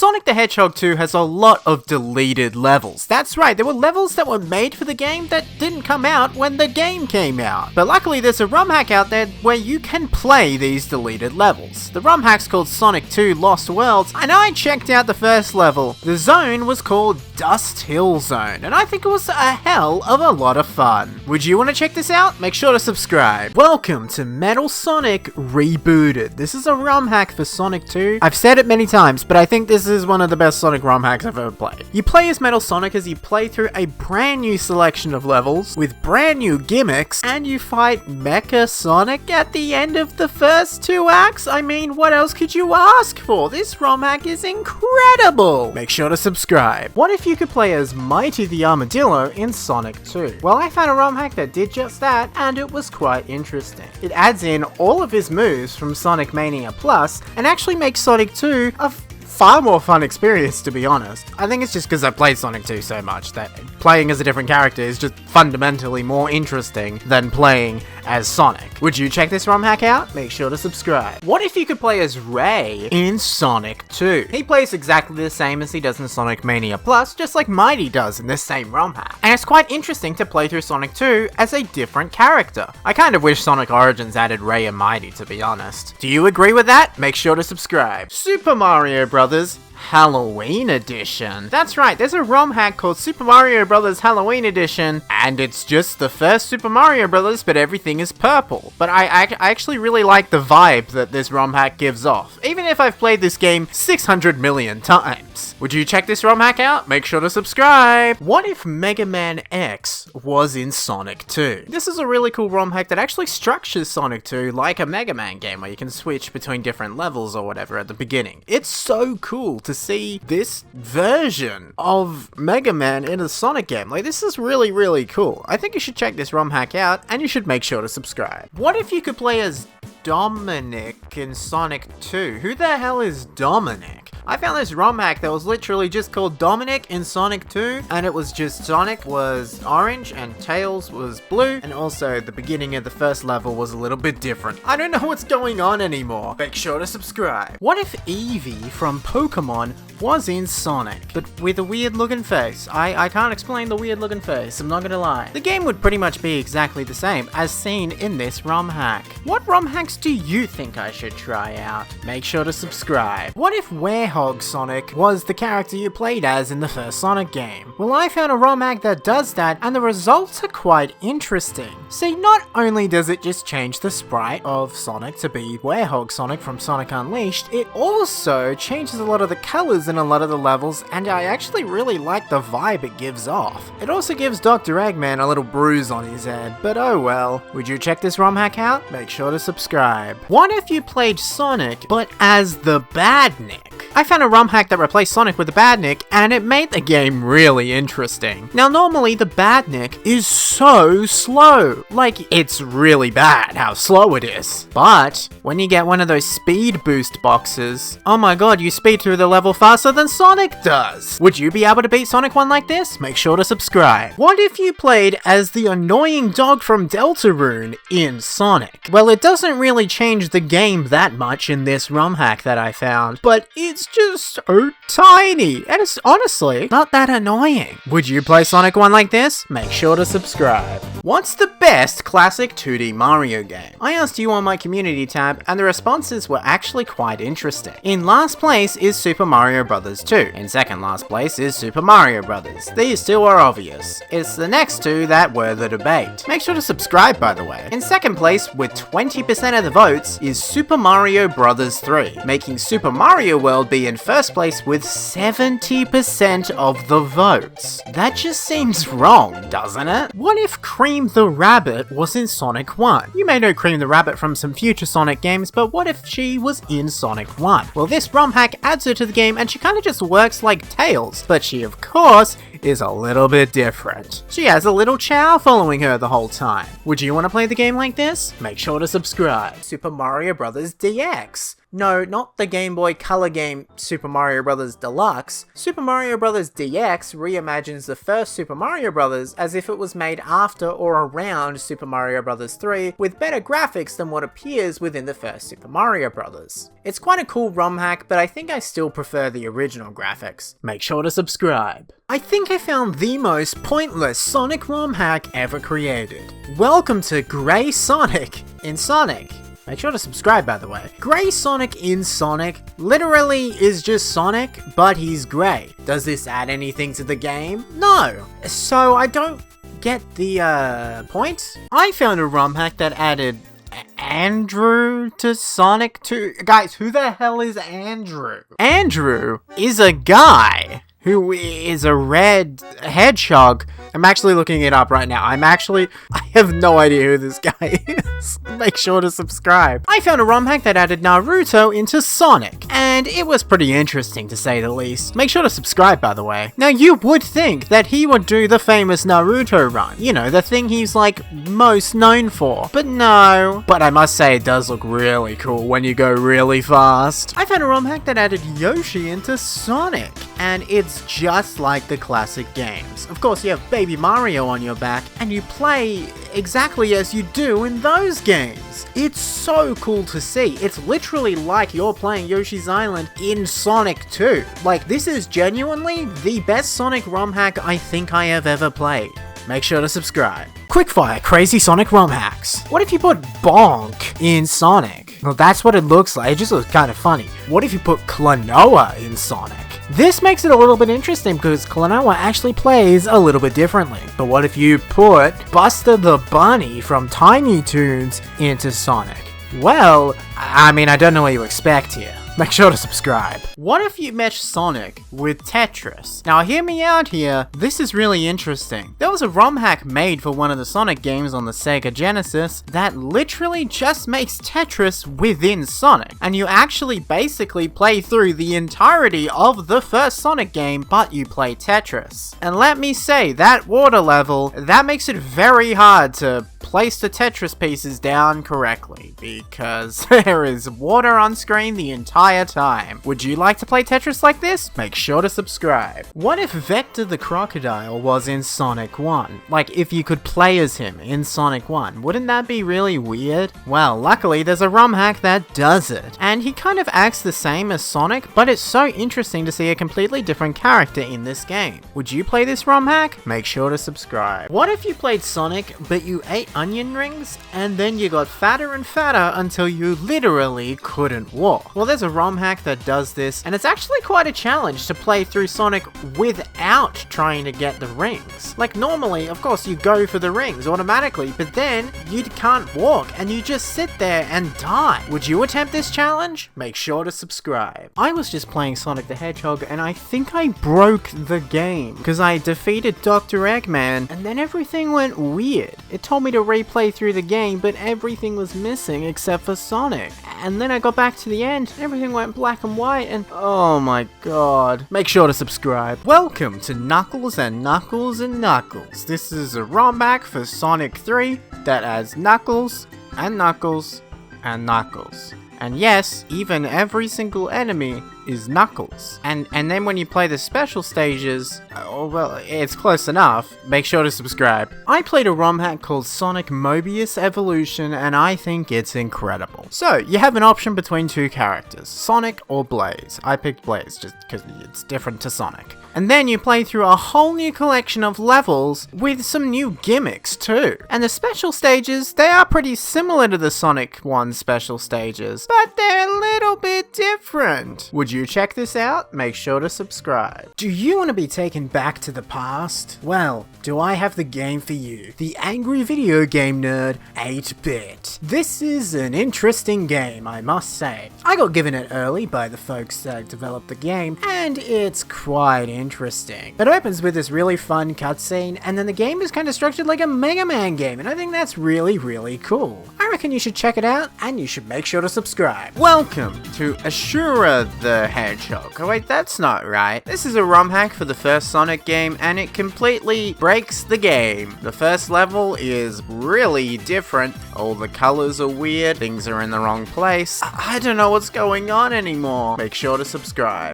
Sonic the Hedgehog 2 has a lot of deleted levels. That's right, there were levels that were made for the game that didn't come out when the game came out. But luckily there's a ROM hack out there where you can play these deleted levels. The ROM hack's called Sonic 2 Lost Worlds, and I checked out the first level. The zone was called Dust Hill Zone, and I think it was a hell of a lot of fun. Would you want to check this out? Make sure to subscribe. Welcome to Metal Sonic Rebooted. This is a ROM hack for Sonic 2. I've said it many times, but I think this is one of the best Sonic ROM hacks I've ever played. You play as Metal Sonic as you play through a brand new selection of levels with brand new gimmicks, and you fight Mecha Sonic at the end of the first 2 acts. I mean, what else could you ask for? This ROM hack is incredible! Make sure to subscribe. What if you could play as Mighty the Armadillo in Sonic 2? Well, I found a ROM hack that did just that, and it was quite interesting. It adds in all of his moves from Sonic Mania Plus, and actually makes Sonic 2 a far more fun experience, to be honest. I think it's just because I played Sonic 2 so much that playing as a different character is just fundamentally more interesting than playing as Sonic. Would you check this ROM hack out? Make sure to subscribe. What if you could play as Ray in Sonic 2? He plays exactly the same as he does in Sonic Mania Plus, just like Mighty does in this same ROM hack. And it's quite interesting to play through Sonic 2 as a different character. I kind of wish Sonic Origins added Ray and Mighty, to be honest. Do you agree with that? Make sure to subscribe. Super Mario Bros. Halloween Edition. That's right, there's a ROM hack called Super Mario Bros. Halloween Edition, and it's just the first Super Mario Bros., but everything is purple. But I actually really like the vibe that this ROM hack gives off, even if I've played this game 600 million times. Would you check this ROM hack out? Make sure to subscribe. What if Mega Man X was in Sonic 2? This is a really cool ROM hack that actually structures Sonic 2 like a Mega Man game, where you can switch between different levels or whatever at the beginning. It's so cool to see this version of Mega Man in a Sonic game. Like, this is really, really cool. I think you should check this ROM hack out, and you should make sure to subscribe. What if you could play as Dominic in Sonic 2? Who the hell is Dominic? I found this ROM hack that was literally just called Dominic in Sonic 2, and it was just Sonic was orange and Tails was blue, and also the beginning of the first level was a little bit different. I don't know what's going on anymore. Make sure to subscribe. What if Eevee from Pokemon was in Sonic, but with a weird looking face? I can't explain the weird looking face, I'm not gonna lie. The game would pretty much be exactly the same as seen in this ROM hack. What ROM hacks do you think I should try out? Make sure to subscribe. What if Hedgehog Sonic was the character you played as in the first Sonic game? Well, I found a ROM hack that does that, and the results are quite interesting. See, not only does it just change the sprite of Sonic to be Hedgehog Sonic from Sonic Unleashed, it also changes a lot of the colors in a lot of the levels, and I actually really like the vibe it gives off. It also gives Dr. Eggman a little bruise on his head, but oh well. Would you check this ROM hack out? Make sure to subscribe. What if you played Sonic, but as the Badnik? I found a ROM hack that replaced Sonic with the Badnik, and it made the game really interesting. Now, normally the Badnik is so slow. Like, it's really bad how slow it is. But when you get one of those speed boost boxes, oh my god, you speed through the level faster than Sonic does. Would you be able to beat Sonic 1 like this? Make sure to subscribe. What if you played as the annoying dog from Deltarune in Sonic? Well, it doesn't really change the game that much in this ROM hack that I found, but it's just so tiny, and it's honestly not that annoying. Would you play Sonic 1 like this? Make sure to subscribe. What's the best classic 2D Mario game? I asked you on my community tab, and the responses were actually quite interesting. In last place is Super Mario Bros. 2. In second last place is Super Mario Bros. These two are obvious. It's the next two that were the debate. Make sure to subscribe, by the way. In second place, with 20% of the votes, is Super Mario Bros. 3, making Super Mario World be in first place with 70% of the votes. That just seems wrong, doesn't it? What if Cream the Rabbit was in Sonic 1? You may know Cream the Rabbit from some future Sonic games, but what if she was in Sonic 1? Well, this ROM hack adds her to the game, and she kind of just works like Tails, but she of course is a little bit different. She has a little chow following her the whole time. Would you want to play the game like this? Make sure to subscribe. Super Mario Bros. DX. No, not the Game Boy Color game Super Mario Bros. Deluxe. Super Mario Bros. DX reimagines the first Super Mario Bros. As if it was made after or around Super Mario Bros. 3, with better graphics than what appears within the first Super Mario Bros. It's quite a cool ROM hack, but I think I still prefer the original graphics. Make sure to subscribe. I think I found the most pointless Sonic ROM hack ever created. Welcome to Grey Sonic in Sonic. Make sure to subscribe, by the way. Grey Sonic in Sonic literally is just Sonic, but he's grey. Does this add anything to the game? No. So I don't get the point. I found a ROM hack that added Andrew to Sonic 2. Guys, who the hell is Andrew? Andrew is a guy who is a red hedgehog. I'm actually looking it up right now. I have no idea who this guy is. Make sure to subscribe. I found a ROM hack that added Naruto into Sonic, and it was pretty interesting to say the least. Make sure to subscribe, by the way. Now, you would think that he would do the famous Naruto run. You know, the thing he's like most known for. But no. But I must say, it does look really cool when you go really fast. I found a ROM hack that added Yoshi into Sonic, and it's just like the classic games. Of course, you have Baby Mario on your back, and you play exactly as you do in those games. It's so cool to see. It's literally like you're playing Yoshi's Island in Sonic 2. Like, this is genuinely the best Sonic ROM hack I think I have ever played. Make sure to subscribe. Quickfire crazy Sonic ROM hacks. What if you put Bonk in Sonic? Well, that's what it looks like. It just looks kind of funny. What if you put Klonoa in Sonic? This makes it a little bit interesting because Klonoa actually plays a little bit differently. But what if you put Buster the Bunny from Tiny Toons into Sonic? Well, I mean, I don't know what you expect here. Make sure to subscribe. What if you mesh Sonic with Tetris? Now hear me out here, this is really interesting. There was a ROM hack made for one of the Sonic games on the Sega Genesis that literally just makes Tetris within Sonic. And you actually basically play through the entirety of the first Sonic game, but you play Tetris. And let me say, that water level, that makes it very hard to place the Tetris pieces down correctly, because there is water on screen the entire time. Would you like to play Tetris like this? Make sure to subscribe. What if Vector the Crocodile was in Sonic 1? Like, if you could play as him in Sonic 1, wouldn't that be really weird? Well, luckily there's a ROM hack that does it, and he kind of acts the same as Sonic, but it's so interesting to see a completely different character in this game. Would you play this ROM hack? Make sure to subscribe. What if you played Sonic, but you ate onion rings, and then you got fatter and fatter until you literally couldn't walk? Well, there's a ROM hack that does this, and it's actually quite a challenge to play through Sonic without trying to get the rings. Like, normally, of course, you go for the rings automatically, but then you can't walk, and you just sit there and die. Would you attempt this challenge? Make sure to subscribe. I was just playing Sonic the Hedgehog, and I think I broke the game, because I defeated Dr. Eggman, and then everything went weird. It told me to replay through the game, but everything was missing except for Sonic. And then I got back to the end, everything went black and white, and oh my god. Make sure to subscribe. Welcome to Knuckles and Knuckles and Knuckles. This is a ROM hack for Sonic 3 that adds Knuckles and Knuckles and Knuckles. And yes, even every single enemy is Knuckles. And then when you play the special stages, well, it's close enough. Make sure to subscribe. I played a ROM hack called Sonic Mobius Evolution, and I think it's incredible. So, you have an option between two characters, Sonic or Blaze. I picked Blaze just because it's different to Sonic. And then you play through a whole new collection of levels with some new gimmicks too. And the special stages, they are pretty similar to the Sonic 1 special stages, but they're a little bit different. Would you check this out? Make sure to subscribe. Do you want to be taken back to the past? Well, do I have the game for you. The Angry Video Game Nerd 8-Bit. This is an interesting game, I must say. I got given it early by the folks that developed the game, and it's quite interesting. It opens with this really fun cutscene, and then the game is kind of structured like a Mega Man game, and I think that's really, really cool. I reckon you should check it out, and you should make sure to subscribe. Welcome to Ashura the Hedgehog. Oh wait, that's not right. This is a ROM hack for the first Sonic game, and it completely breaks the game. The first level is really different. All the colors are weird, things are in the wrong place. I don't know what's going on anymore. Make sure to subscribe.